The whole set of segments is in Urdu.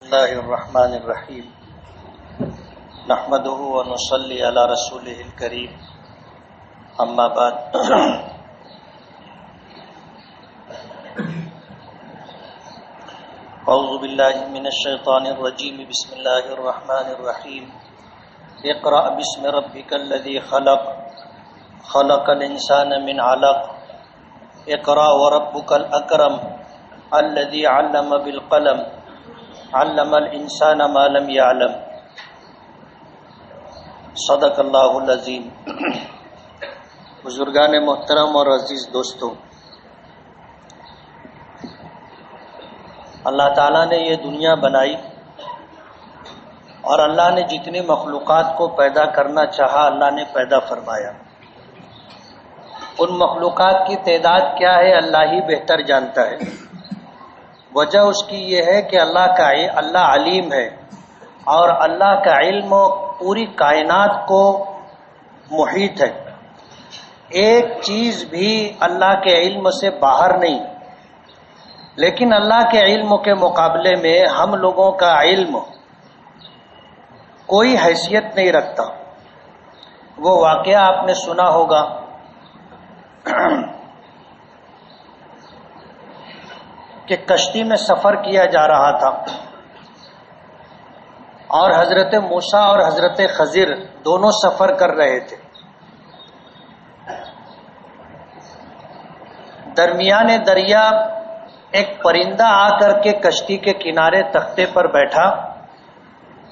اللہ الرحمن الرحیم نحمده ونصلی علی رسولہ الکریم اما بعد اعوذ باللہ من الشیطان الرجیم بسم اللہ الرحمن الرحیم اقرأ باسم ربک الذی خلق خلق الانسان من علق اقرأ وربک الاکرم الذی علم بالقلم علم الانسان ما لم يعلم صدق اللہ العظیم۔ بزرگان محترم اور عزیز دوستوں، اللہ تعالیٰ نے یہ دنیا بنائی اور اللہ نے جتنی مخلوقات کو پیدا کرنا چاہا اللہ نے پیدا فرمایا۔ ان مخلوقات کی تعداد کیا ہے اللہ ہی بہتر جانتا ہے۔ وجہ اس کی یہ ہے کہ اللہ علیم ہے اور اللہ کا علم پوری کائنات کو محیط ہے، ایک چیز بھی اللہ کے علم سے باہر نہیں۔ لیکن اللہ کے علم کے مقابلے میں ہم لوگوں کا علم کوئی حیثیت نہیں رکھتا۔ وہ واقعہ آپ نے سنا ہوگا کہ کشتی میں سفر کیا جا رہا تھا اور حضرت موسیٰ اور حضرت خضر دونوں سفر کر رہے تھے۔ درمیان دریا ایک پرندہ آ کر کے کشتی کے کنارے تختے پر بیٹھا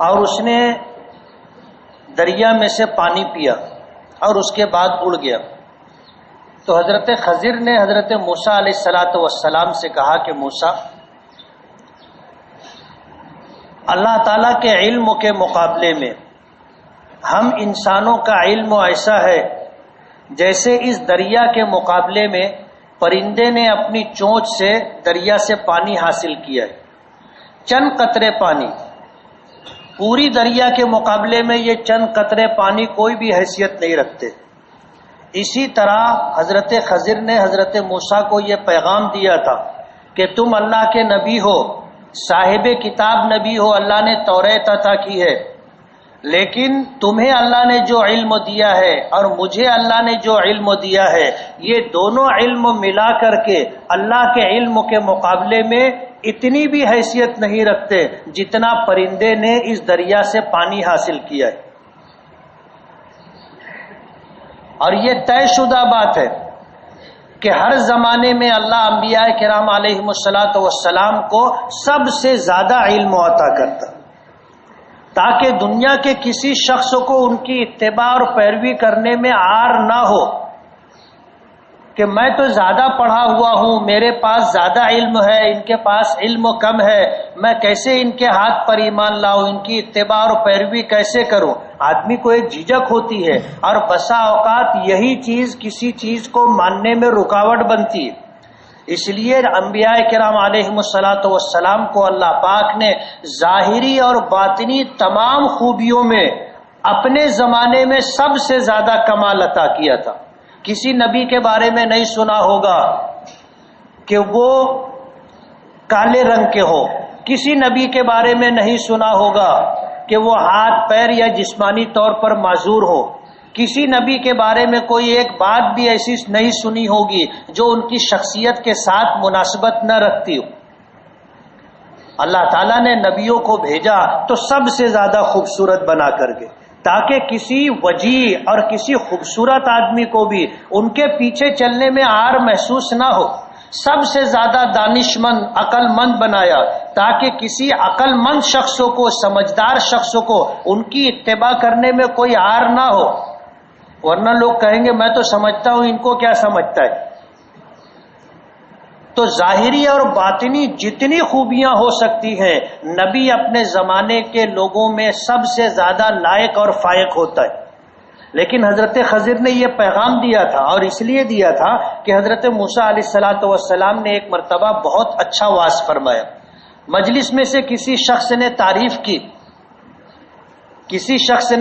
اور اس نے دریا میں سے پانی پیا اور اس کے بعد اڑ گیا۔ تو حضرت خضر نے حضرت موسیٰ علیہ السلام سے کہا کہ موسیٰ، اللہ تعالیٰ کے علم کے مقابلے میں ہم انسانوں کا علم ایسا ہے جیسے اس دریا کے مقابلے میں پرندے نے اپنی چونچ سے دریا سے پانی حاصل کیا ہے، چند قطرے پانی۔ پوری دریا کے مقابلے میں یہ چند قطرے پانی کوئی بھی حیثیت نہیں رکھتے۔ اسی طرح حضرت خضر نے حضرت موسیٰ کو یہ پیغام دیا تھا کہ تم اللہ کے نبی ہو، صاحب کتاب نبی ہو، اللہ نے توریت عطا کی ہے، لیکن تمہیں اللہ نے جو علم دیا ہے اور مجھے اللہ نے جو علم دیا ہے، یہ دونوں علم ملا کر کے اللہ کے علم کے مقابلے میں اتنی بھی حیثیت نہیں رکھتے جتنا پرندے نے اس دریا سے پانی حاصل کیا ہے۔ اور یہ طے شدہ بات ہے کہ ہر زمانے میں اللہ انبیاء کرام علیہم السلام کو سب سے زیادہ علم عطا کرتا، تاکہ دنیا کے کسی شخص کو ان کی اتباع اور پیروی کرنے میں عار نہ ہو کہ میں تو زیادہ پڑھا ہوا ہوں، میرے پاس زیادہ علم ہے، ان کے پاس علم کم ہے، میں کیسے ان کے ہاتھ پر ایمان لاؤں، ان کی اتباع اور پیروی کیسے کروں۔ آدمی کو ایک جھجک ہوتی ہے اور بسا اوقات یہی چیز کسی چیز کو ماننے میں رکاوٹ بنتی ہے۔ اس لیے انبیاء کرام علیہم السلام کو اللہ پاک نے ظاہری اور باطنی تمام خوبیوں میں اپنے زمانے میں سب سے زیادہ کمال عطا کیا تھا۔ کسی نبی کے بارے میں نہیں سنا ہوگا کہ وہ کالے رنگ کے ہو، کسی نبی کے بارے میں نہیں سنا ہوگا کہ وہ ہاتھ پیر یا جسمانی طور پر معذور ہو، کسی نبی کے بارے میں کوئی ایک بات بھی ایسی نہیں سنی ہوگی جو ان کی شخصیت کے ساتھ مناسبت نہ رکھتی ہو۔ اللہ تعالیٰ نے نبیوں کو بھیجا تو سب سے زیادہ خوبصورت بنا کر کے، تاکہ کسی وجیح اور کسی خوبصورت آدمی کو بھی ان کے پیچھے چلنے میں عار محسوس نہ ہو۔ سب سے زیادہ دانش مند، عقل مند بنایا تاکہ کسی عقل مند شخصوں کو، سمجھدار شخصوں کو ان کی اتباع کرنے میں کوئی عار نہ ہو، ورنہ لوگ کہیں گے میں تو سمجھتا ہوں، ان کو کیا سمجھتا ہے۔ تو ظاہری اور باطنی جتنی خوبیاں ہو سکتی ہیں، نبی اپنے زمانے کے لوگوں میں سب سے زیادہ لائق اور فائق ہوتا ہے۔ لیکن حضرت خضر نے یہ پیغام دیا تھا، اور اس لیے دیا تھا کہ حضرت موسیٰ علیہ السلام نے ایک مرتبہ بہت اچھا واعظ فرمایا۔ مجلس میں سے کسی شخص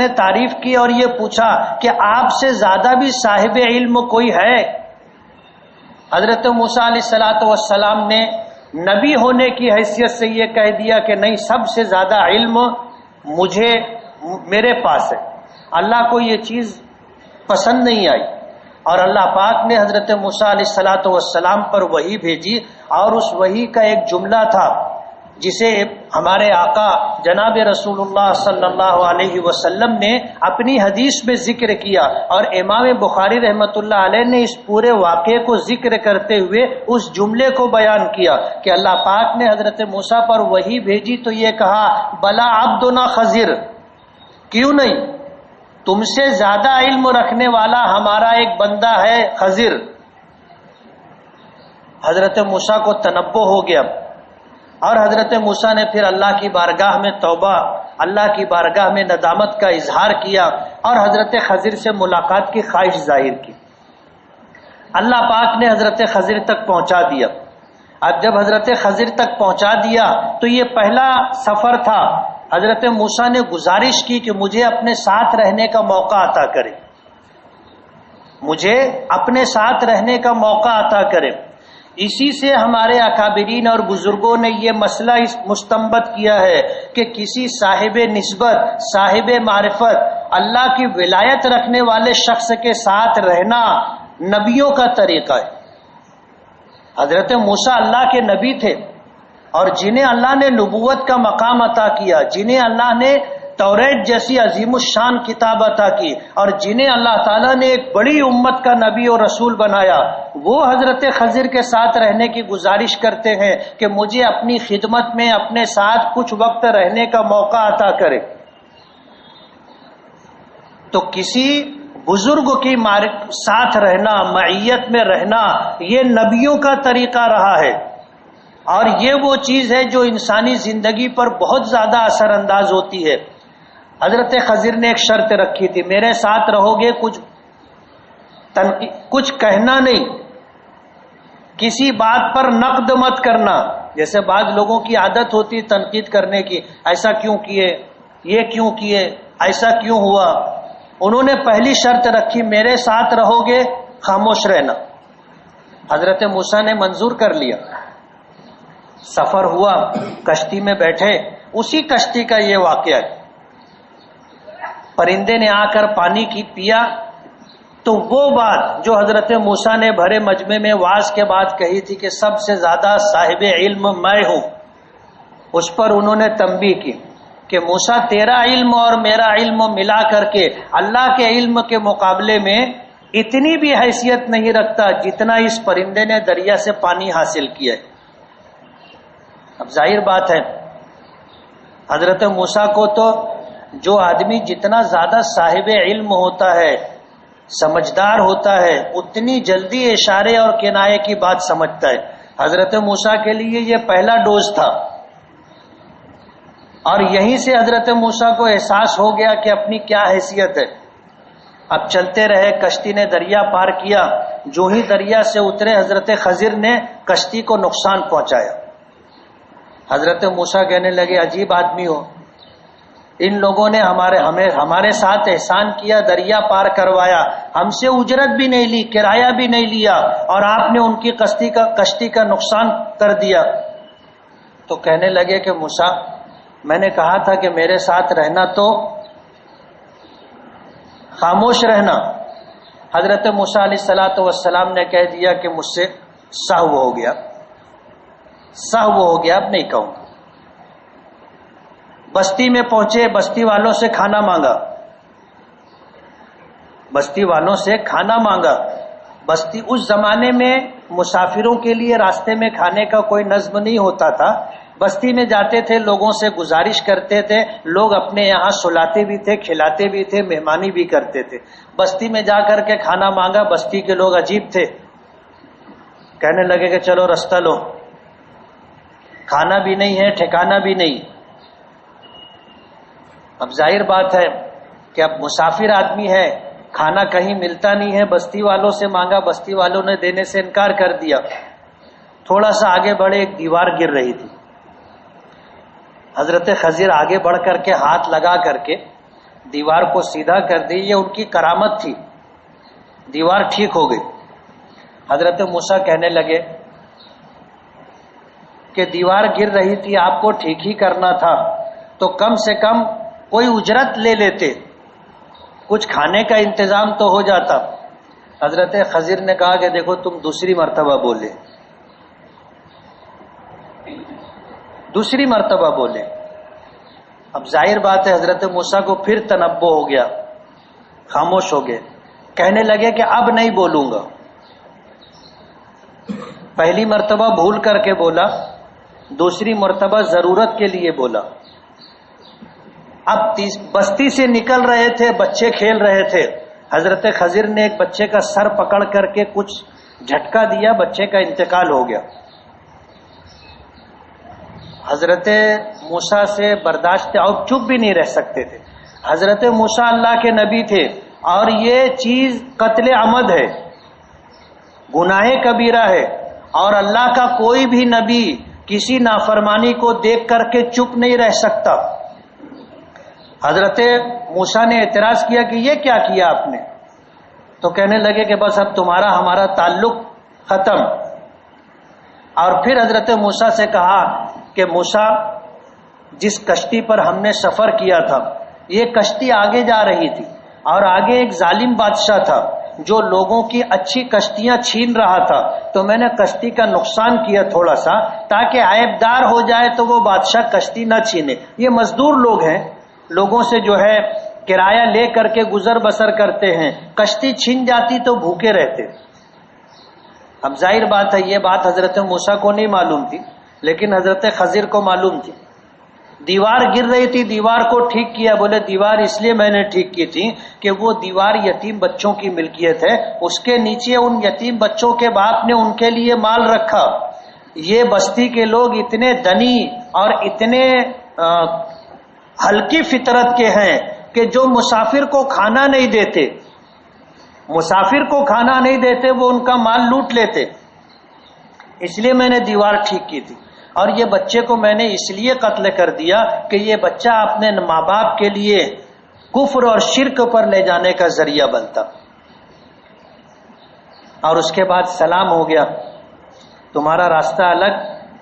نے تعریف کی اور یہ پوچھا کہ آپ سے زیادہ بھی صاحب علم کوئی ہے؟ حضرت موسیٰ علیہ السلام نے نبی ہونے کی حیثیت سے یہ کہہ دیا کہ نہیں، سب سے زیادہ علم میرے پاس ہے. اللہ کو یہ چیز پسند نہیں آئی، اور اللہ پاک نے حضرت موسیٰ علیہ الصلاۃ والسلام پر وحی بھیجی، اور اس وحی کا ایک جملہ تھا جسے ہمارے آقا جناب رسول اللہ صلی اللہ علیہ وسلم نے اپنی حدیث میں ذکر کیا، اور امام بخاری رحمۃ اللہ علیہ نے اس پورے واقعے کو ذکر کرتے ہوئے اس جملے کو بیان کیا کہ اللہ پاک نے حضرت موسیٰ پر وحی بھیجی تو یہ کہا بلا عبدنا خضر، کیوں نہیں، تم سے زیادہ علم رکھنے والا ہمارا ایک بندہ ہے خضر. حضرت موسیٰ کو تنبہ ہو گیا، اور حضرت موسیٰ نے پھر اللہ کی بارگاہ میں توبہ، اللہ کی بارگاہ میں ندامت کا اظہار کیا، اور حضرت خضر سے ملاقات کی خواہش ظاہر کی. اللہ پاک نے حضرت خضر تک پہنچا دیا. اب جب حضرت خضر تک پہنچا دیا تو یہ پہلا سفر تھا. حضرت موسیٰ نے گزارش کی کہ مجھے اپنے ساتھ رہنے کا موقع عطا کرے، مجھے اپنے ساتھ رہنے کا موقع عطا کرے. اسی سے ہمارے اکابرین اور بزرگوں نے یہ مسئلہ مستنبط کیا ہے کہ کسی صاحب نسبت، صاحب معرفت، اللہ کی ولایت رکھنے والے شخص کے ساتھ رہنا نبیوں کا طریقہ ہے. حضرت موسیٰ اللہ کے نبی تھے، اور جنہیں اللہ نے نبوت کا مقام عطا کیا، جنہیں اللہ نے توریت جیسی عظیم الشان کتاب عطا کی، اور جنہیں اللہ تعالیٰ نے ایک بڑی امت کا نبی اور رسول بنایا، وہ حضرت خضر کے ساتھ رہنے کی گزارش کرتے ہیں کہ مجھے اپنی خدمت میں اپنے ساتھ کچھ وقت رہنے کا موقع عطا کرے. تو کسی بزرگ کی ساتھ رہنا، معیت میں رہنا، یہ نبیوں کا طریقہ رہا ہے، اور یہ وہ چیز ہے جو انسانی زندگی پر بہت زیادہ اثر انداز ہوتی ہے. حضرت خضر نے ایک شرط رکھی تھی، میرے ساتھ رہو گے، کچھ کہنا نہیں، کسی بات پر نقد مت کرنا. جیسے بعض لوگوں کی عادت ہوتی تنقید کرنے کی، ایسا کیوں کیے، یہ کیوں کیے، ایسا کیوں ہوا. انہوں نے پہلی شرط رکھی، میرے ساتھ رہو گے، خاموش رہنا. حضرت موسیٰ نے منظور کر لیا. سفر ہوا، کشتی میں بیٹھے، اسی کشتی کا یہ واقعہ ہے. پرندے نے آ کر پانی کی پیا تو وہ بات جو حضرت موسیٰ نے بھرے مجمع میں وعظ کے بعد کہی تھی کہ سب سے زیادہ صاحب علم میں ہوں، اس پر انہوں نے تنبیہ کی کہ موسیٰ تیرا علم اور میرا علم ملا کر کے اللہ کے علم کے مقابلے میں اتنی بھی حیثیت نہیں رکھتا جتنا اس پرندے نے دریا سے پانی حاصل کیا ہے. اب ظاہر بات ہے حضرت موسیٰ کو تو جو آدمی جتنا زیادہ صاحب علم ہوتا ہے، سمجھدار ہوتا ہے، اتنی جلدی اشارے اور کنایے کی بات سمجھتا ہے. حضرت موسیٰ کے لیے یہ پہلا ڈوز تھا، اور یہیں سے حضرت موسیٰ کو احساس ہو گیا کہ اپنی کیا حیثیت ہے. اب چلتے رہے، کشتی نے دریا پار کیا. جو ہی دریا سے اترے حضرت خضر نے کشتی کو نقصان پہنچایا. حضرت موسیٰ کہنے لگے عجیب آدمی ہو، ان لوگوں نے ہمارے ساتھ احسان کیا، دریا پار کروایا، ہم سے اجرت بھی نہیں لی، کرایہ بھی نہیں لیا، اور آپ نے ان کی کشتی کا نقصان کر دیا. تو کہنے لگے کہ موسیٰ، میں نے کہا تھا کہ میرے ساتھ رہنا تو خاموش رہنا. حضرت موسیٰ علیہ الصلاۃ والسلام نے کہہ دیا کہ مجھ سے سہو ہو گیا، اب نہیں کہوں گا. بستی میں پہنچے، بستی والوں سے کھانا مانگا. بستی اس زمانے میں مسافروں کے لیے راستے میں کھانے کا کوئی نظم نہیں ہوتا تھا. بستی میں جاتے تھے، لوگوں سے گزارش کرتے تھے، لوگ اپنے یہاں سلاتے بھی تھے، کھلاتے بھی تھے، مہمانی بھی کرتے تھے. بستی میں جا کر کے کھانا مانگا. بستی کے لوگ عجیب تھے، کہنے لگے کہ چلو رستہ لو، کھانا بھی نہیں ہے، ٹھکانا بھی نہیں. اب ظاہر بات ہے کہ اب مسافر آدمی ہے، کھانا کہیں ملتا نہیں ہے، بستی والوں سے مانگا، بستی والوں نے دینے سے انکار کر دیا. تھوڑا سا آگے بڑھے، ایک دیوار گر رہی تھی. حضرت خضر آگے بڑھ کر کے ہاتھ لگا کر کے دیوار کو سیدھا کر دی. یہ ان کی کرامت تھی، دیوار ٹھیک ہو گئی. حضرت موسیٰ کہنے لگے کہ دیوار گر رہی تھی، آپ کو ٹھیک ہی کرنا تھا تو کم سے کم کوئی اجرت لے لیتے، کچھ کھانے کا انتظام تو ہو جاتا۔ حضرت خضر نے کہا کہ دیکھو تم دوسری مرتبہ بولے، دوسری مرتبہ بولے۔ اب ظاہر بات ہے حضرت موسیٰ کو پھر تنبؤ ہو گیا، خاموش ہو گئے، کہنے لگے کہ اب نہیں بولوں گا۔ پہلی مرتبہ بھول کر کے بولا، دوسری مرتبہ ضرورت کے لیے بولا۔ اب بستی سے نکل رہے تھے، بچے کھیل رہے تھے، حضرت خضر نے ایک بچے کا سر پکڑ کر کے کچھ جھٹکا دیا، بچے کا انتقال ہو گیا۔ حضرت موسیٰ سے برداشت اور چپ بھی نہیں رہ سکتے تھے۔ حضرت موسیٰ اللہ کے نبی تھے اور یہ چیز قتل عمد ہے، گناہ کبیرہ ہے، اور اللہ کا کوئی بھی نبی کسی نافرمانی کو دیکھ کر کے چپ نہیں رہ سکتا۔ حضرت موسیٰ نے اعتراض کیا کہ یہ کیا کیا آپ نے؟ تو کہنے لگے کہ بس اب تمہارا ہمارا تعلق ختم۔ اور پھر حضرت موسیٰ سے کہا کہ موسیٰ، جس کشتی پر ہم نے سفر کیا تھا یہ کشتی آگے جا رہی تھی اور آگے ایک ظالم بادشاہ تھا جو لوگوں کی اچھی کشتیاں چھین رہا تھا، تو میں نے کشتی کا نقصان کیا تھوڑا سا تاکہ عیبدار ہو جائے تو وہ بادشاہ کشتی نہ چھینے۔ یہ مزدور لوگ ہیں، لوگوں سے جو ہے کرایہ لے کر کے گزر بسر کرتے ہیں، کشتی چھن جاتی تو بھوکے رہتے۔ اب ظاہر بات ہے یہ بات حضرت موسیٰ کو نہیں معلوم تھی، لیکن حضرت خضر کو معلوم تھی۔ دیوار گر رہی تھی، دیوار کو ٹھیک کیا، بولے دیوار اس لیے میں نے ٹھیک کی تھی کہ وہ دیوار یتیم بچوں کی ملکیت ہے، اس کے نیچے ان یتیم بچوں کے باپ نے ان کے لیے مال رکھا۔ یہ بستی کے لوگ اتنے دنی اور اتنے ہلکی فطرت کے ہیں کہ جو مسافر کو کھانا نہیں دیتے، مسافر کو کھانا نہیں دیتے، وہ ان کا مال لوٹ لیتے۔ اس لیے میں نے دیوار ٹھیک کی تھی، اور یہ بچے کو میں نے اس لیے قتل کر دیا کہ یہ بچہ اپنے ماں باپ کے لیے کفر اور شرک پر لے جانے کا ذریعہ بنتا۔ اور اس کے بعد سلام ہو گیا، تمہارا راستہ الگ،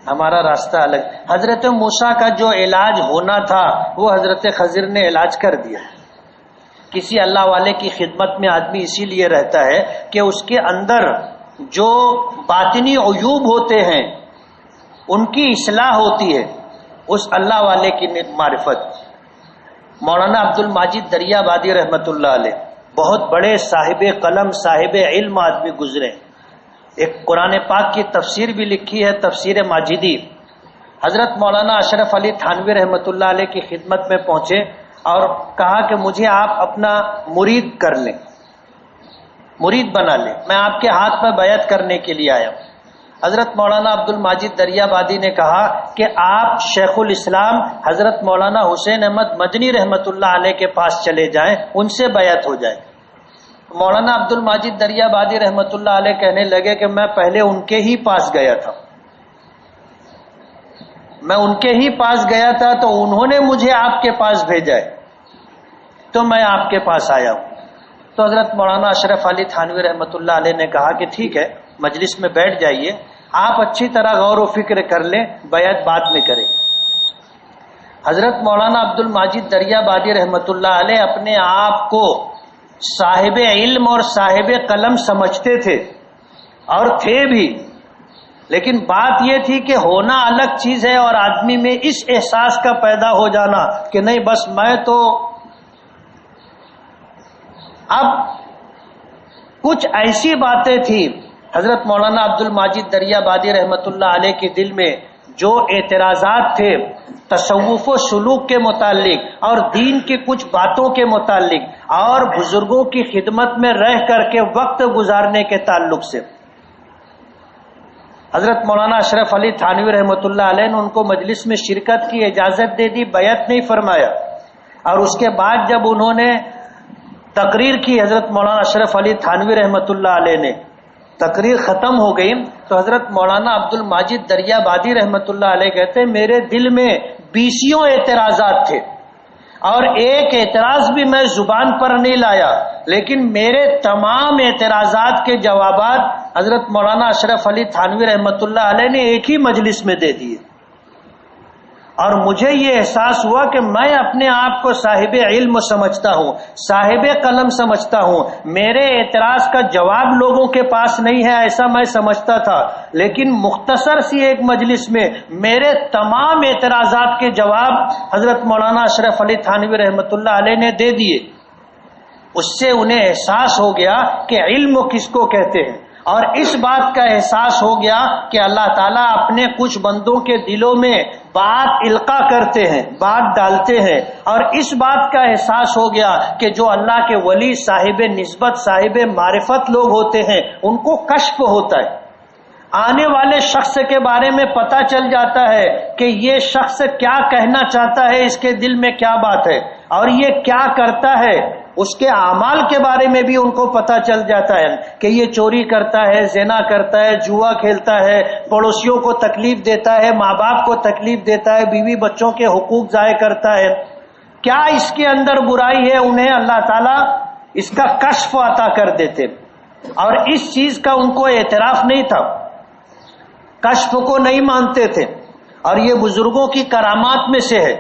ہمارا راستہ الگ۔ حضرت موسیٰ کا جو علاج ہونا تھا وہ حضرت خضر نے علاج کر دیا۔ کسی اللہ والے کی خدمت میں آدمی اسی لیے رہتا ہے کہ اس کے اندر جو باطنی عیوب ہوتے ہیں ان کی اصلاح ہوتی ہے، اس اللہ والے کی معرفت۔ مولانا عبد الماجد دریا بادی رحمۃ اللہ علیہ بہت بڑے صاحب قلم، صاحب علم آدمی گزرے، ایک قرآن پاک کی تفسیر بھی لکھی ہے، تفسیر ماجدی۔ حضرت مولانا اشرف علی تھانوی رحمۃ اللہ علیہ کی خدمت میں پہنچے اور کہا کہ مجھے آپ اپنا مرید کر لیں، مرید بنا لیں، میں آپ کے ہاتھ میں بیعت کرنے کے لیے آیا ہوں۔ حضرت مولانا عبد الماجد دریا بادی نے کہا کہ آپ شیخ الاسلام حضرت مولانا حسین احمد مدنی رحمۃ اللہ علیہ کے پاس چلے جائیں، ان سے بیعت ہو جائے۔ مولانا عبد الماجد دریا بادی رحمۃ اللہ علیہ کہنے لگے کہ میں پہلے ان کے ہی پاس گیا تھا، میں ان کے ہی پاس گیا تھا تو انہوں نے مجھے آپ کے پاس بھیجا ہے تو میں آپ کے پاس آیا ہوں۔ تو حضرت مولانا اشرف علی تھانوی رحمۃ اللہ علیہ نے کہا کہ ٹھیک ہے، مجلس میں بیٹھ جائیے، آپ اچھی طرح غور و فکر کر لیں، بیعت بعد میں کریں۔ حضرت مولانا عبد الماجد دریا بادی رحمۃ اللہ علیہ اپنے آپ کو صاحب علم اور صاحب قلم سمجھتے تھے اور تھے بھی، لیکن بات یہ تھی کہ ہونا الگ چیز ہے اور آدمی میں اس احساس کا پیدا ہو جانا کہ نہیں بس میں تو۔ اب کچھ ایسی باتیں تھیں حضرت مولانا عبد الماجد دریا بادی رحمۃ اللہ علیہ کے دل میں، جو اعتراضات تھے تصوف و سلوک کے متعلق اور دین کی کچھ باتوں کے متعلق اور بزرگوں کی خدمت میں رہ کر کے وقت گزارنے کے تعلق سے۔ حضرت مولانا اشرف علی تھانوی رحمۃ اللہ علیہ نے ان کو مجلس میں شرکت کی اجازت دے دی، بیعت نہیں فرمایا۔ اور اس کے بعد جب انہوں نے تقریر کی، حضرت مولانا اشرف علی تھانوی رحمۃ اللہ علیہ نے، تقریر ختم ہو گئی تو حضرت مولانا عبد الماجد دریا بادی رحمۃ اللہ علیہ کہتے ہیں میرے دل میں 20 اعتراضات تھے اور ایک اعتراض بھی میں زبان پر نہیں لایا، لیکن میرے تمام اعتراضات کے جوابات حضرت مولانا اشرف علی تھانوی رحمۃ اللہ علیہ نے ایک ہی مجلس میں دے دیے، اور مجھے یہ احساس ہوا کہ میں اپنے آپ کو صاحب علم سمجھتا ہوں، صاحب قلم سمجھتا ہوں، میرے اعتراض کا جواب لوگوں کے پاس نہیں ہے ایسا میں سمجھتا تھا، لیکن مختصر سی ایک مجلس میں میرے تمام اعتراضات کے جواب حضرت مولانا اشرف علی تھانوی رحمۃ اللہ علیہ نے دے دیے۔ اس سے انہیں احساس ہو گیا کہ علم کس کو کہتے ہیں، اور اس بات کا احساس ہو گیا کہ اللہ تعالیٰ اپنے کچھ بندوں کے دلوں میں بات القا کرتے ہیں، بات ڈالتے ہیں، اور اس بات کا احساس ہو گیا کہ جو اللہ کے ولی، صاحب نسبت، صاحب معرفت لوگ ہوتے ہیں ان کو کشف ہوتا ہے، آنے والے شخص کے بارے میں پتہ چل جاتا ہے کہ یہ شخص کیا کہنا چاہتا ہے، اس کے دل میں کیا بات ہے، اور یہ کیا کرتا ہے، اس کے اعمال کے بارے میں بھی ان کو پتہ چل جاتا ہے کہ یہ چوری کرتا ہے، زنا کرتا ہے، جوا کھیلتا ہے، پڑوسیوں کو تکلیف دیتا ہے، ماں باپ کو تکلیف دیتا ہے، بیوی بچوں کے حقوق ضائع کرتا ہے، کیا اس کے اندر برائی ہے، انہیں اللہ تعالیٰ اس کا کشف عطا کر دیتے، اور اس چیز کا ان کو اعتراف نہیں تھا، کشف کو نہیں مانتے تھے، اور یہ بزرگوں کی کرامات میں سے ہے۔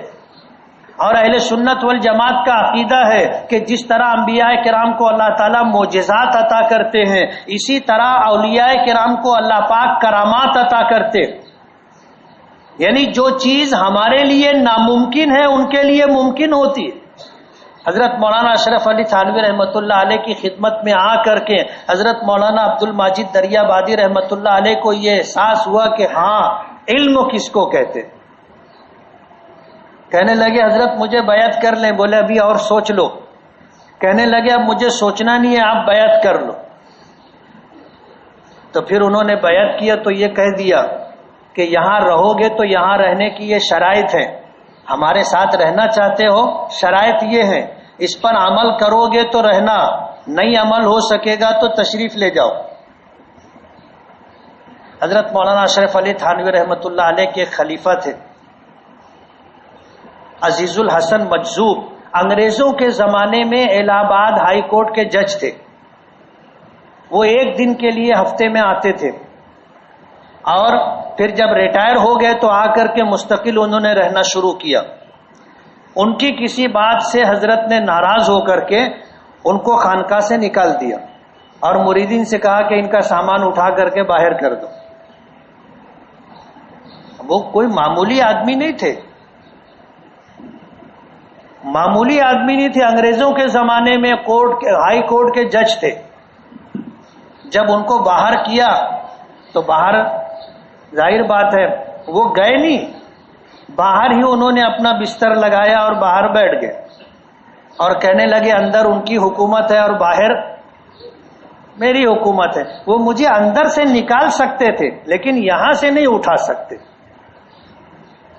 اور اہل سنت والجماعت کا عقیدہ ہے کہ جس طرح انبیاء کرام کو اللہ تعالیٰ معجزات عطا کرتے ہیں، اسی طرح اولیاء کرام کو اللہ پاک کرامات عطا کرتے، یعنی جو چیز ہمارے لیے ناممکن ہے ان کے لیے ممکن ہوتی ہے۔ حضرت مولانا اشرف علی تھانوی رحمۃ اللہ علیہ کی خدمت میں آ کر کے حضرت مولانا عبد المجید دریابادی رحمۃ اللہ علیہ کو یہ احساس ہوا کہ ہاں علم کس کو کہتے۔ کہنے لگے حضرت مجھے بیعت کر لیں، بولے ابھی اور سوچ لو۔ کہنے لگے اب مجھے سوچنا نہیں ہے، آپ بیعت کر لو۔ تو پھر انہوں نے بیعت کیا تو یہ کہہ دیا کہ یہاں رہو گے تو یہاں رہنے کی یہ شرائط ہے، ہمارے ساتھ رہنا چاہتے ہو، شرائط یہ ہے، اس پر عمل کرو گے تو رہنا، نہیں عمل ہو سکے گا تو تشریف لے جاؤ۔ حضرت مولانا اشرف علی تھانوی رحمۃ اللہ علیہ کے خلیفہ تھے عزیز الحسن مجذوب، انگریزوں کے زمانے میں الہ آباد ہائی کورٹ کے جج تھے۔ وہ ایک دن کے لیے ہفتے میں آتے تھے، اور پھر جب ریٹائر ہو گئے تو آ کر کے مستقل انہوں نے رہنا شروع کیا۔ ان کی کسی بات سے حضرت نے ناراض ہو کر کے ان کو خانقاہ سے نکال دیا، اور مریدین سے کہا کہ ان کا سامان اٹھا کر کے باہر کر دو۔ وہ کوئی معمولی آدمی نہیں تھے، معمولی آدمی نہیں تھے، انگریزوں کے زمانے میں ہائی کورٹ کے جج تھے۔ جب ان کو باہر کیا تو باہر ظاہر بات ہے وہ گئے نہیں، باہر ہی انہوں نے اپنا بستر لگایا اور باہر بیٹھ گئے، اور کہنے لگے اندر ان کی حکومت ہے اور باہر میری حکومت ہے۔ وہ مجھے اندر سے نکال سکتے تھے لیکن یہاں سے نہیں اٹھا سکتے۔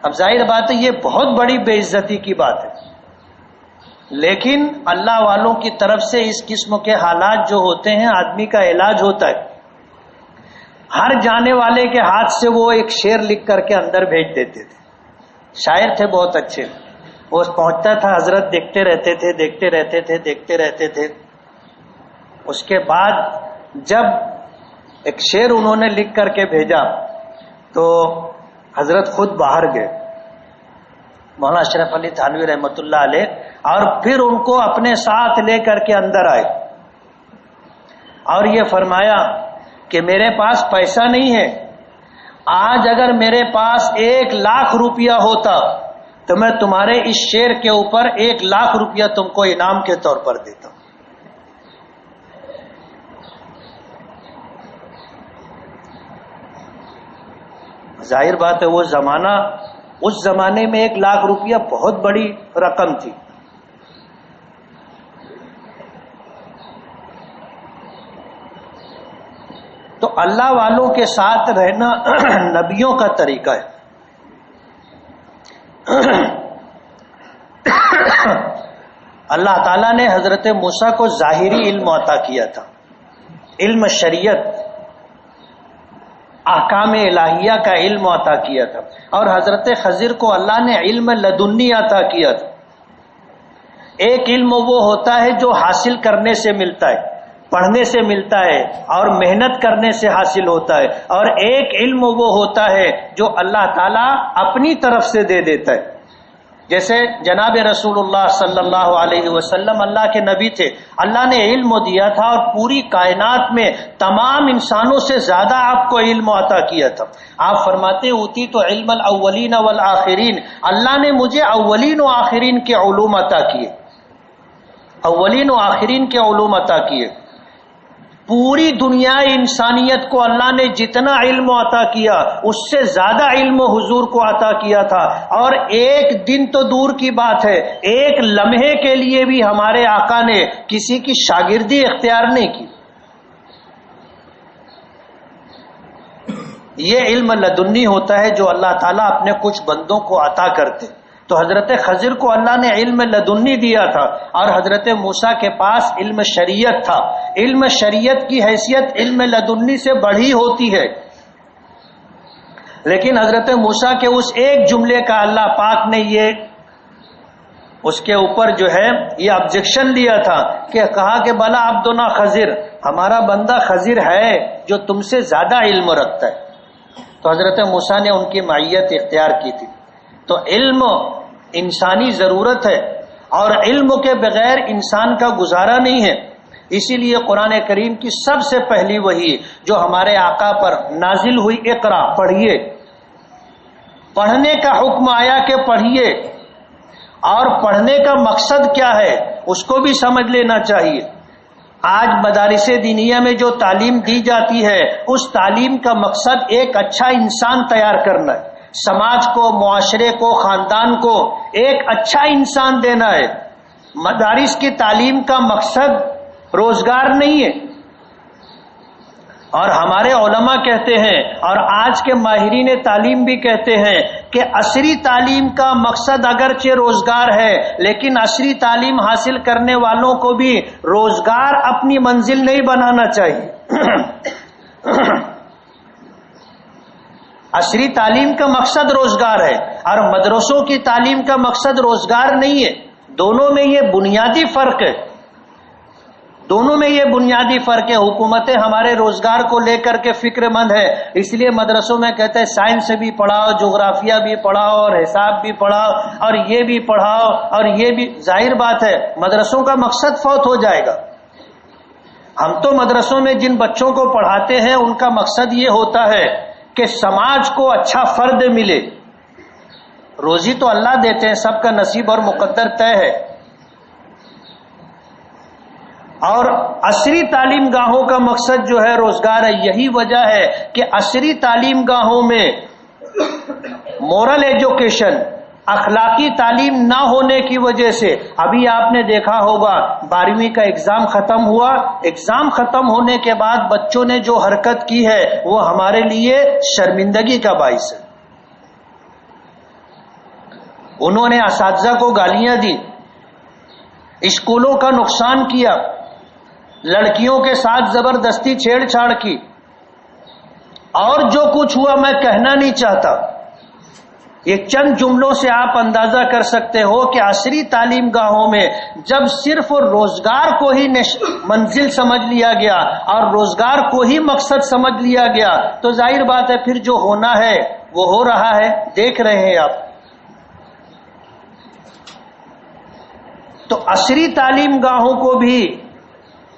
اب ظاہر بات ہے یہ بہت بڑی بے عزتی کی بات ہے، لیکن اللہ والوں کی طرف سے اس قسم کے حالات جو ہوتے ہیں آدمی کا علاج ہوتا ہے۔ ہر جانے والے کے ہاتھ سے وہ ایک شعر لکھ کر کے اندر بھیج دیتے تھے، شاعر تھے بہت اچھے، وہ پہنچتا تھا حضرت دیکھتے رہتے تھے، دیکھتے رہتے تھے، دیکھتے رہتے تھے۔ اس کے بعد جب ایک شعر انہوں نے لکھ کر کے بھیجا تو حضرت خود باہر گئے، مولانا اشرف علی تھانوی رحمۃ اللہ علیہ، اور پھر ان کو اپنے ساتھ لے کر کے اندر آئے اور یہ فرمایا کہ میرے پاس پیسہ نہیں ہے، آج اگر میرے پاس 1,00,000 روپیہ ہوتا تو میں تمہارے اس شعر کے اوپر 1,00,000 روپیہ تم کو انعام کے طور پر دیتا ہوں۔ ظاہر بات ہے وہ زمانہ، اس زمانے میں 1,00,000 روپیہ بہت بڑی رقم تھی۔ تو اللہ والوں کے ساتھ رہنا نبیوں کا طریقہ ہے۔ اللہ تعالیٰ نے حضرت موسیٰ کو ظاہری علم عطا کیا تھا، علم شریعت، احکام الہیہ کا علم عطا کیا تھا، اور حضرت خضر کو اللہ نے علم لدنی عطا کیا تھا۔ ایک علم وہ ہوتا ہے جو حاصل کرنے سے ملتا ہے، پڑھنے سے ملتا ہے اور محنت کرنے سے حاصل ہوتا ہے، اور ایک علم وہ ہوتا ہے جو اللہ تعالیٰ اپنی طرف سے دے دیتا ہے. جیسے جناب رسول اللہ صلی اللہ علیہ وسلم اللہ کے نبی تھے، اللہ نے علم دیا تھا اور پوری کائنات میں تمام انسانوں سے زیادہ آپ کو علم عطا کیا تھا. آپ فرماتے اوتی تو علم الاولین والآخرین، اللہ نے مجھے اولین و آخرین کے علوم عطا کیے، اولین و آخرین کے علوم عطا کیے. پوری دنیا انسانیت کو اللہ نے جتنا علم عطا کیا اس سے زیادہ علم حضور کو عطا کیا تھا، اور ایک دن تو دور کی بات ہے، ایک لمحے کے لیے بھی ہمارے آقا نے کسی کی شاگردی اختیار نہیں کی. یہ علم لدنی ہوتا ہے جو اللہ تعالیٰ اپنے کچھ بندوں کو عطا کرتے. تو حضرت خضر کو اللہ نے علم لدنی دیا تھا، اور حضرت موسیٰ کے پاس علم شریعت تھا. علم شریعت کی حیثیت علم لدنی سے بڑی ہوتی ہے، لیکن حضرت موسیٰ کے اس ایک جملے کا اللہ پاک نے اس کے اوپر جو ہے یہ آبجیکشن لیا تھا، کہ کہا کہ بلا عبدنا خضر، ہمارا بندہ خضر ہے جو تم سے زیادہ علم رکھتا ہے. تو حضرت موسیٰ نے ان کی معیت اختیار کی تھی. تو علم انسانی ضرورت ہے، اور علم کے بغیر انسان کا گزارا نہیں ہے. اسی لیے قرآن کریم کی سب سے پہلی وحی جو ہمارے آقا پر نازل ہوئی، اقرا، پڑھیے. پڑھنے کا حکم آیا کہ پڑھیے، اور پڑھنے کا مقصد کیا ہے اس کو بھی سمجھ لینا چاہیے. آج مدارس دینیہ میں جو تعلیم دی جاتی ہے اس تعلیم کا مقصد ایک اچھا انسان تیار کرنا ہے، سماج کو، معاشرے کو، خاندان کو ایک اچھا انسان دینا ہے. مدارس کی تعلیم کا مقصد روزگار نہیں ہے. اور ہمارے علماء کہتے ہیں، اور آج کے ماہرین تعلیم بھی کہتے ہیں کہ عصری تعلیم کا مقصد اگرچہ روزگار ہے، لیکن عصری تعلیم حاصل کرنے والوں کو بھی روزگار اپنی منزل نہیں بنانا چاہیے. عصری تعلیم کا مقصد روزگار ہے، اور مدرسوں کی تعلیم کا مقصد روزگار نہیں ہے. دونوں میں یہ بنیادی فرق ہے، دونوں میں یہ بنیادی فرق ہے. حکومتیں ہمارے روزگار کو لے کر کے فکر مند ہے، اس لیے مدرسوں میں کہتے ہیں سائنس بھی پڑھاؤ، جغرافیہ بھی پڑھاؤ، اور حساب بھی پڑھاؤ، اور یہ بھی پڑھاؤ، اور یہ بھی. ظاہر بات ہے مدرسوں کا مقصد فوت ہو جائے گا. ہم تو مدرسوں میں جن بچوں کو پڑھاتے ہیں ان کا مقصد یہ ہوتا ہے کہ سماج کو اچھا فرد ملے. روزی تو اللہ دیتے ہیں، سب کا نصیب اور مقدر طے ہے. اور عصری تعلیم گاہوں کا مقصد جو ہے روزگار ہے. یہی وجہ ہے کہ عصری تعلیم گاہوں میں مورل ایجوکیشن، اخلاقی تعلیم نہ ہونے کی وجہ سے، ابھی آپ نے دیکھا ہوگا 12ویں کا ایگزام ختم ہوا، ایگزام ختم ہونے کے بعد بچوں نے جو حرکت کی ہے وہ ہمارے لیے شرمندگی کا باعث ہے. انہوں نے اساتذہ کو گالیاں دی، اسکولوں کا نقصان کیا، لڑکیوں کے ساتھ زبردستی چھیڑ چھاڑ کی، اور جو کچھ ہوا میں کہنا نہیں چاہتا. یہ چند جملوں سے آپ اندازہ کر سکتے ہو کہ عصری تعلیم گاہوں میں جب صرف روزگار کو ہی منزل سمجھ لیا گیا اور روزگار کو ہی مقصد سمجھ لیا گیا تو ظاہر بات ہے پھر جو ہونا ہے وہ ہو رہا ہے، دیکھ رہے ہیں آپ. تو عصری تعلیم گاہوں کو بھی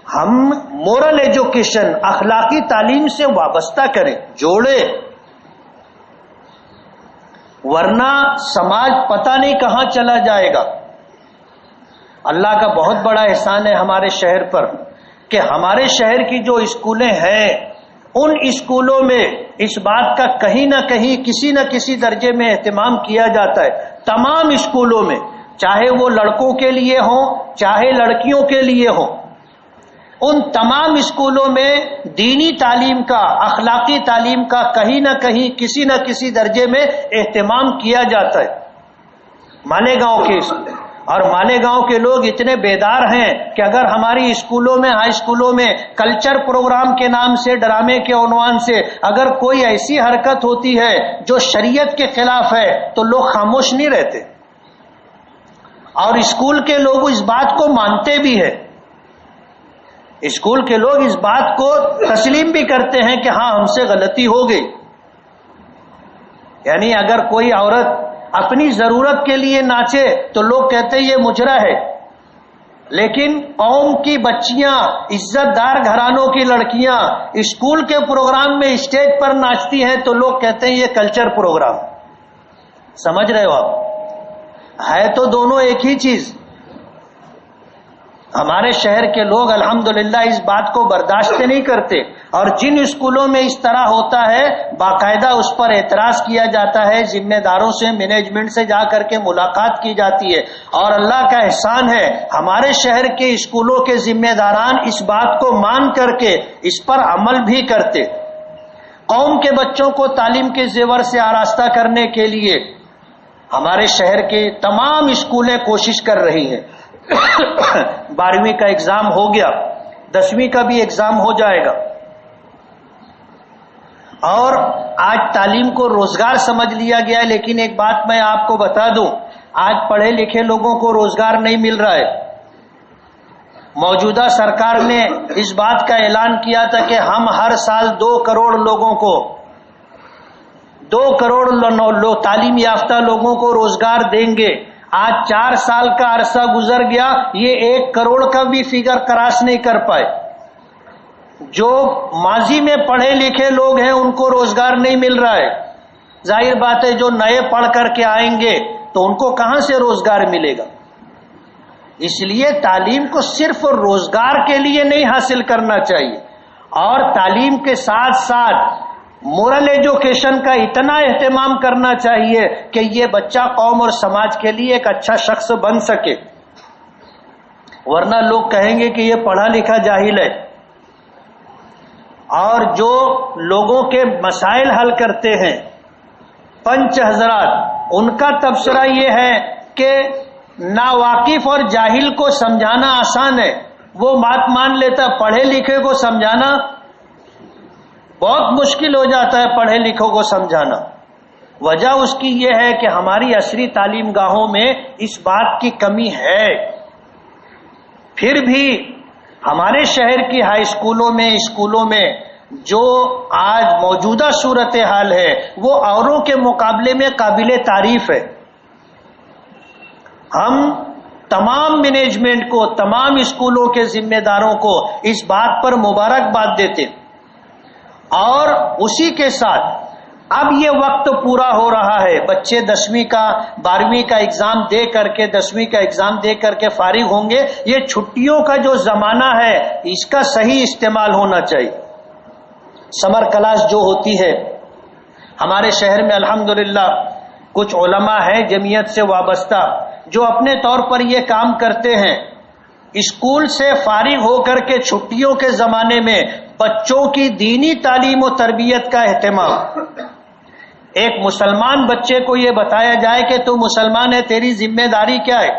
ہم مورل ایجوکیشن، اخلاقی تعلیم سے وابستہ کریں، جوڑے، ورنہ سماج پتہ نہیں کہاں چلا جائے گا. اللہ کا بہت بڑا احسان ہے ہمارے شہر پر کہ ہمارے شہر کی جو اسکولیں ہیں ان اسکولوں میں اس بات کا کہیں نہ کہیں کسی نہ کسی درجے میں اہتمام کیا جاتا ہے. تمام اسکولوں میں، چاہے وہ لڑکوں کے لیے ہوں چاہے لڑکیوں کے لیے ہوں، ان تمام اسکولوں میں دینی تعلیم کا، اخلاقی تعلیم کا کہیں نہ کہیں کسی نہ کسی درجے میں اہتمام کیا جاتا ہے. مالیگاؤں کے اسکول، اور مالیگاؤں کے لوگ اتنے بیدار ہیں کہ اگر ہماری اسکولوں میں، ہائی اسکولوں میں کلچر پروگرام کے نام سے، ڈرامے کے عنوان سے اگر کوئی ایسی حرکت ہوتی ہے جو شریعت کے خلاف ہے تو لوگ خاموش نہیں رہتے، اور اسکول کے لوگ اس بات کو مانتے بھی ہیں. اسکول کے لوگ اس بات کو تسلیم بھی کرتے ہیں کہ ہاں ہم سے غلطی ہو گئی. یعنی اگر کوئی عورت اپنی ضرورت کے لیے ناچے تو لوگ کہتے ہیں یہ مجرا ہے، لیکن قوم کی بچیاں، عزت دار گھرانوں کی لڑکیاں اسکول کے پروگرام میں اسٹیج پر ناچتی ہیں تو لوگ کہتے ہیں یہ کلچر پروگرام. سمجھ رہے ہو آپ؟ ہے تو دونوں ایک ہی چیز. ہمارے شہر کے لوگ الحمدللہ اس بات کو برداشت نہیں کرتے، اور جن اسکولوں میں اس طرح ہوتا ہے باقاعدہ اس پر اعتراض کیا جاتا ہے، ذمہ داروں سے، مینجمنٹ سے جا کر کے ملاقات کی جاتی ہے. اور اللہ کا احسان ہے ہمارے شہر کے اسکولوں کے ذمہ داران اس بات کو مان کر کے اس پر عمل بھی کرتے. قوم کے بچوں کو تعلیم کے زیور سے آراستہ کرنے کے لیے ہمارے شہر کے تمام اسکولیں کوشش کر رہی ہیں. 12ویں کا ایگزام ہو گیا، 10ویں کا بھی ایگزام ہو جائے گا. اور آج تعلیم کو روزگار سمجھ لیا گیا ہے، لیکن ایک بات میں آپ کو بتا دوں، آج پڑھے لکھے لوگوں کو روزگار نہیں مل رہا ہے. موجودہ سرکار نے اس بات کا اعلان کیا تھا کہ ہم ہر سال 2 کروڑ لوگوں کو، 2 کروڑ تعلیم یافتہ لوگوں کو روزگار دیں گے. آج 4 سال کا عرصہ گزر گیا، یہ 1 کروڑ کا بھی فگر کراس نہیں کر پائے. جو ماضی میں پڑھے لکھے لوگ ہیں ان کو روزگار نہیں مل رہا ہے. ظاہر بات ہے جو نئے پڑھ کر کے آئیں گے تو ان کو کہاں سے روزگار ملے گا. اس لیے تعلیم کو صرف روزگار کے لیے نہیں حاصل کرنا چاہیے، اور تعلیم کے ساتھ ساتھ مورل ایجوکیشن کا اتنا اہتمام کرنا چاہیے کہ یہ بچہ قوم اور سماج کے لیے ایک اچھا شخص بن سکے. ورنہ لوگ کہیں گے کہ یہ پڑھا لکھا جاہل ہے. اور جو لوگوں کے مسائل حل کرتے ہیں پنچ حضرات، ان کا تبصرہ یہ ہے کہ ناواقف اور جاہل کو سمجھانا آسان ہے، وہ بات مان لیتا، پڑھے لکھے کو سمجھانا بہت مشکل ہو جاتا ہے. پڑھے لکھوں کو سمجھانا وجہ اس کی یہ ہے کہ ہماری عصری تعلیم گاہوں میں اس بات کی کمی ہے. پھر بھی ہمارے شہر کی ہائی اسکولوں میں، اسکولوں میں جو آج موجودہ صورتحال ہے وہ اوروں کے مقابلے میں قابل تعریف ہے. ہم تمام مینجمنٹ کو، تمام اسکولوں کے ذمہ داروں کو اس بات پر مبارکباد دیتے، اور اسی کے ساتھ اب یہ وقت پورا ہو رہا ہے، بچے 10ویں کا 12ویں کا ایگزام دے کر کے 10ویں کا ایگزام دے کر کے فارغ ہوں گے. یہ چھٹیوں کا جو زمانہ ہے اس کا صحیح استعمال ہونا چاہیے. سمر کلاس جو ہوتی ہے ہمارے شہر میں الحمدللہ کچھ علماء ہیں جمعیت سے وابستہ جو اپنے طور پر یہ کام کرتے ہیں. اسکول سے فارغ ہو کر کے چھٹیوں کے زمانے میں بچوں کی دینی تعلیم و تربیت کا اہتمام. ایک مسلمان بچے کو یہ بتایا جائے کہ تو مسلمان ہے، تیری ذمہ داری کیا ہے.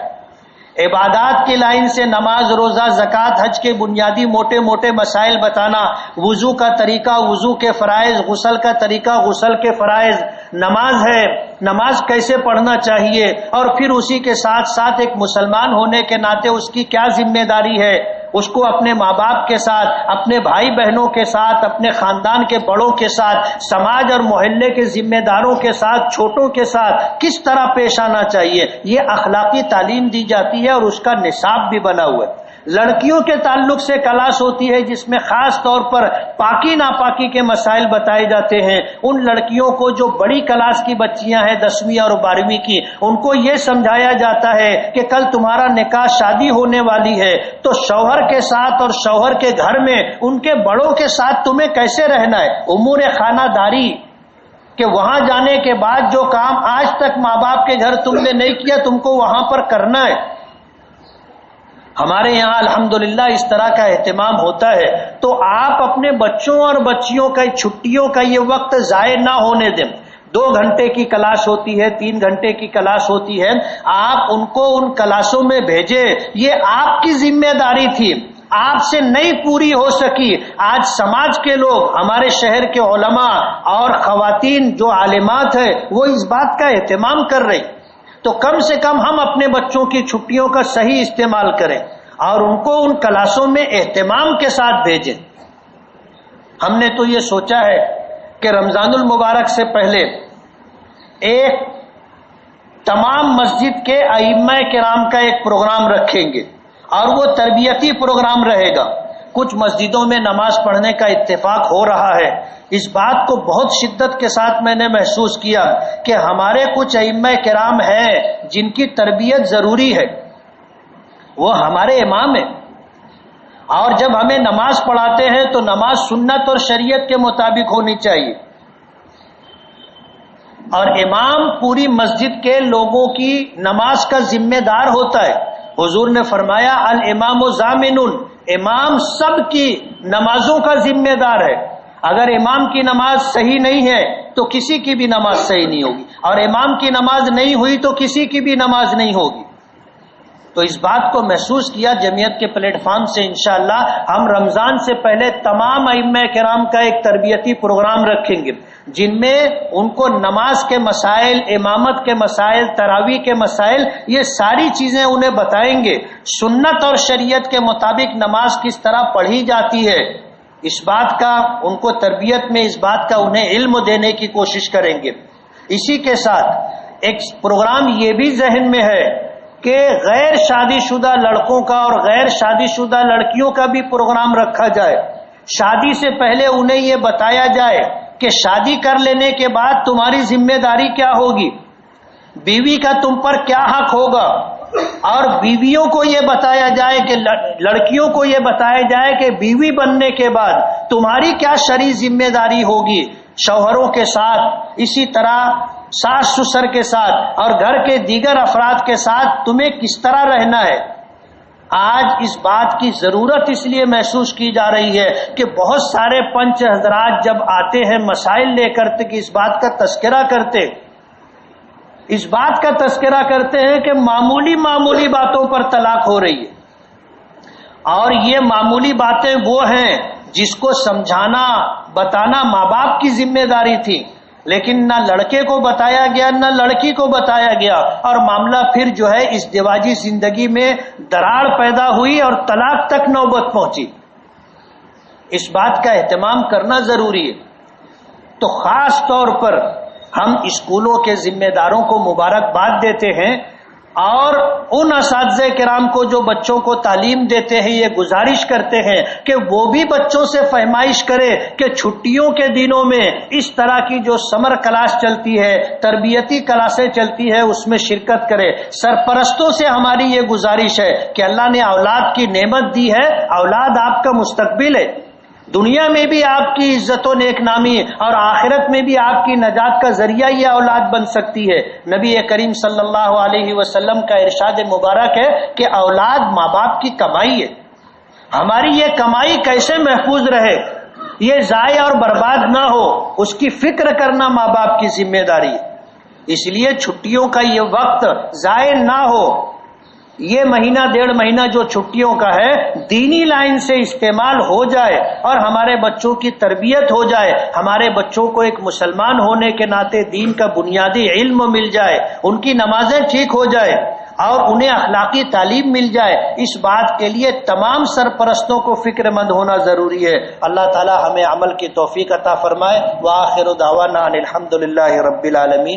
عبادات کی لائن سے نماز، روزہ، زکوٰۃ، حج کے بنیادی موٹے موٹے مسائل بتانا، وضو کا طریقہ، وضو کے فرائض، غسل کا طریقہ، غسل کے فرائض، نماز ہے، نماز کیسے پڑھنا چاہیے، اور پھر اسی کے ساتھ ساتھ ایک مسلمان ہونے کے ناطے اس کی کیا ذمہ داری ہے. اس کو اپنے ماں باپ کے ساتھ، اپنے بھائی بہنوں کے ساتھ، اپنے خاندان کے بڑوں کے ساتھ، سماج اور محلے کے ذمہ داروں کے ساتھ، چھوٹوں کے ساتھ کس طرح پیش آنا چاہیے، یہ اخلاقی تعلیم دی جاتی ہے اور اس کا نصاب بھی بنا ہوا ہے. لڑکیوں کے تعلق سے کلاس ہوتی ہے جس میں خاص طور پر پاکی ناپاکی کے مسائل بتائے جاتے ہیں. ان لڑکیوں کو جو بڑی کلاس کی بچیاں ہیں 10ویں اور 12ویں کی، ان کو یہ سمجھایا جاتا ہے کہ کل تمہارا نکاح، شادی ہونے والی ہے تو شوہر کے ساتھ اور شوہر کے گھر میں ان کے بڑوں کے ساتھ تمہیں کیسے رہنا ہے. امور خانہ داری کہ وہاں جانے کے بعد جو کام آج تک ماں باپ کے گھر تم نے نہیں کیا تم کو وہاں پر کرنا ہے. ہمارے یہاں الحمدللہ اس طرح کا اہتمام ہوتا ہے. تو آپ اپنے بچوں اور بچیوں کا چھٹیوں کا یہ وقت ضائع نہ ہونے دیں. 2 گھنٹے کی کلاس ہوتی ہے، 3 گھنٹے کی کلاس ہوتی ہے، آپ ان کو ان کلاسوں میں بھیجیں. یہ آپ کی ذمہ داری تھی، آپ سے نہیں پوری ہو سکی. آج سماج کے لوگ، ہمارے شہر کے علماء اور خواتین جو عالمات ہیں وہ اس بات کا اہتمام کر رہے. تو کم سے کم ہم اپنے بچوں کی چھٹیوں کا صحیح استعمال کریں. اور ان کو ان کلاسوں میں اہتمام کے ساتھ بھیجیں۔ ہم نے تو یہ سوچا ہے کہ رمضان المبارک سے پہلے ایک تمام مسجد کے ائمہ کرام کا ایک پروگرام رکھیں گے، اور وہ تربیتی پروگرام رہے گا۔ کچھ مسجدوں میں نماز پڑھنے کا اتفاق ہو رہا ہے۔ اس بات کو بہت شدت کے ساتھ میں نے محسوس کیا کہ ہمارے کچھ ائمہ کرام ہیں جن کی تربیت ضروری ہے، وہ ہمارے امام ہیں، اور جب ہمیں نماز پڑھاتے ہیں تو نماز سنت اور شریعت کے مطابق ہونی چاہیے، اور امام پوری مسجد کے لوگوں کی نماز کا ذمہ دار ہوتا ہے۔ حضور نے فرمایا الامام ضامن، امام سب کی نمازوں کا ذمہ دار ہے۔ اگر امام کی نماز صحیح نہیں ہے تو کسی کی بھی نماز صحیح نہیں ہوگی، اور امام کی نماز نہیں ہوئی تو کسی کی بھی نماز نہیں ہوگی۔ تو اس بات کو محسوس کیا جمعیت کے پلیٹ فارم سے انشاءاللہ ہم رمضان سے پہلے تمام ائمہ کرام کا ایک تربیتی پروگرام رکھیں گے، جن میں ان کو نماز کے مسائل، امامت کے مسائل، تراویح کے مسائل، یہ ساری چیزیں انہیں بتائیں گے۔ سنت اور شریعت کے مطابق نماز کس طرح پڑھی جاتی ہے، اس بات کا ان کو تربیت میں اس بات کا انہیں علم دینے کی کوشش کریں گے۔ اسی کے ساتھ ایک پروگرام یہ بھی ذہن میں ہے کہ غیر شادی شدہ لڑکوں کا اور غیر شادی شدہ لڑکیوں کا بھی پروگرام رکھا جائے۔ شادی سے پہلے انہیں یہ بتایا جائے کہ شادی کر لینے کے بعد تمہاری ذمہ داری کیا ہوگی، بیوی کا تم پر کیا حق ہوگا، اور بیویوں کو یہ بتایا جائے کہ لڑکیوں کو یہ بتایا جائے کہ بیوی بننے کے بعد تمہاری کیا شرعی ذمہ داری ہوگی، شوہروں کے ساتھ، اسی طرح ساس سسر کے ساتھ، اور گھر کے دیگر افراد کے ساتھ تمہیں کس طرح رہنا ہے۔ آج اس بات کی ضرورت اس لیے محسوس کی جا رہی ہے کہ بہت سارے پنچ حضرات جب آتے ہیں مسائل لے کر کہ اس بات کا تذکرہ کرتے ہیں کہ معمولی باتوں پر طلاق ہو رہی ہے، اور یہ معمولی باتیں وہ ہیں جس کو سمجھانا بتانا ماں باپ کی ذمہ داری تھی، لیکن نہ لڑکے کو بتایا گیا نہ لڑکی کو بتایا گیا، اور معاملہ پھر جو ہے اس ازدواجی زندگی میں دراڑ پیدا ہوئی اور طلاق تک نوبت پہنچی۔ اس بات کا اہتمام کرنا ضروری ہے۔ تو خاص طور پر ہم اسکولوں کے ذمہ داروں کو مبارکباد دیتے ہیں، اور ان اساتذہ کرام کو جو بچوں کو تعلیم دیتے ہیں یہ گزارش کرتے ہیں کہ وہ بھی بچوں سے فہمائش کرے کہ چھٹیوں کے دنوں میں اس طرح کی جو سمر کلاس چلتی ہے، تربیتی کلاسیں چلتی ہے، اس میں شرکت کرے۔ سرپرستوں سے ہماری یہ گزارش ہے کہ اللہ نے اولاد کی نعمت دی ہے، اولاد آپ کا مستقبل ہے، دنیا میں بھی آپ کی عزت و نیک نامی اور آخرت میں بھی آپ کی نجات کا ذریعہ یہ اولاد بن سکتی ہے۔ نبی کریم صلی اللہ علیہ وسلم کا ارشاد مبارک ہے کہ اولاد ماں باپ کی کمائی ہے، ہماری یہ کمائی کیسے محفوظ رہے، یہ ضائع اور برباد نہ ہو، اس کی فکر کرنا ماں باپ کی ذمہ داری ہے۔ اس لیے چھٹیوں کا یہ وقت ضائع نہ ہو، یہ مہینہ ڈیڑھ مہینہ جو چھٹیوں کا ہے دینی لائن سے استعمال ہو جائے، اور ہمارے بچوں کی تربیت ہو جائے، ہمارے بچوں کو ایک مسلمان ہونے کے ناطے دین کا بنیادی علم مل جائے، ان کی نمازیں ٹھیک ہو جائے، اور انہیں اخلاقی تعلیم مل جائے۔ اس بات کے لیے تمام سرپرستوں کو فکر مند ہونا ضروری ہے۔ اللہ تعالی ہمیں عمل کی توفیق عطا فرمائے۔ وآخر دعوانا ان الحمد للہ رب العالمین۔